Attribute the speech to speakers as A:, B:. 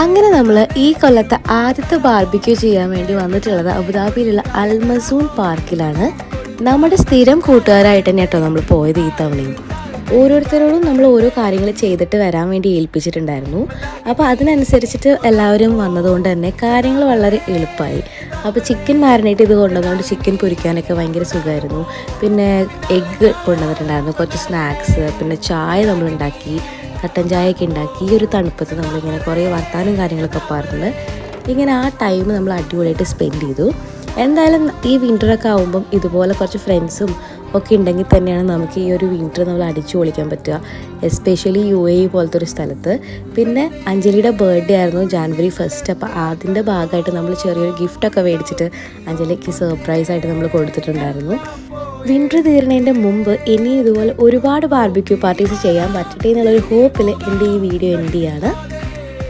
A: അങ്ങനെ നമ്മൾ ഈ കൊല്ലത്തെ ആദ്യത്തെ ബാർബിക്യൂ ചെയ്യാൻ വേണ്ടി വന്നിട്ടുള്ളത് അബുദാബിയിലുള്ള അൽ മസൂൺ പാർക്കിലാണ്. നമ്മുടെ സ്ഥിരം കൂട്ടുകാരായിട്ട് തന്നെ കേട്ടോ നമ്മൾ പോയത് ഈ തവണയും. ഓരോരുത്തരോടും നമ്മൾ ഓരോ കാര്യങ്ങൾ ചെയ്തിട്ട് വരാൻ വേണ്ടി ഏൽപ്പിച്ചിട്ടുണ്ടായിരുന്നു. അപ്പോൾ അതിനനുസരിച്ചിട്ട് എല്ലാവരും വന്നതുകൊണ്ട് തന്നെ കാര്യങ്ങൾ വളരെ എളുപ്പമായി. അപ്പോൾ ചിക്കൻ മാരിനേറ്റ് ചെയ്ത് കൊണ്ടുവന്നുകൊണ്ട് ചിക്കൻ പൊരിക്കാനൊക്കെ ഭയങ്കര സുഖമായിരുന്നു. പിന്നെ എഗ്ഗ് കൊണ്ടുവന്നിട്ടുണ്ടായിരുന്നു, കുറച്ച് സ്നാക്സ്, പിന്നെ ചായ നമ്മളുണ്ടാക്കി, കട്ടൻ ചായയൊക്കെ ഉണ്ടാക്കി. ഈ ഒരു തണുപ്പത്ത് നമ്മളിങ്ങനെ കുറേ വർത്താനം കാര്യങ്ങളൊക്കെ പറഞ്ഞ് ഇങ്ങനെ ആ ടൈം നമ്മൾ അടിപൊളിയായിട്ട് സ്പെൻഡ് ചെയ്തു. എന്തായാലും ഈ വിൻ്ററൊക്കെ ആകുമ്പം ഇതുപോലെ കുറച്ച് ഫ്രണ്ട്സും ഒക്കെ ഉണ്ടെങ്കിൽ തന്നെയാണ് നമുക്ക് ഈ ഒരു വിൻ്റർ നമ്മൾ അടിച്ചു പൊളിക്കാൻ പറ്റുക, എസ്പെഷ്യലി UAE പോലത്തെ ഒരു സ്ഥലത്ത്. പിന്നെ അഞ്ജലിയുടെ ബർത്ത്ഡേ ആയിരുന്നു January 1. അപ്പോൾ അതിൻ്റെ ഭാഗമായിട്ട് നമ്മൾ ചെറിയൊരു ഗിഫ്റ്റൊക്കെ മേടിച്ചിട്ട് അഞ്ജലിക്ക് സർപ്രൈസായിട്ട് നമ്മൾ കൊടുത്തിട്ടുണ്ടായിരുന്നു. വിൻ്റർ തീരുന്നതിൻ്റെ മുമ്പ് ഇനി ഇതുപോലെ ഒരുപാട് ബാർബിക്യൂ പാർട്ടീസ് ചെയ്യാൻ പറ്റട്ടെ എന്നുള്ളൊരു ഹോപ്പിൽ എൻ്റെ ഈ വീഡിയോ എൻഡ് ചെയ്യാണ്.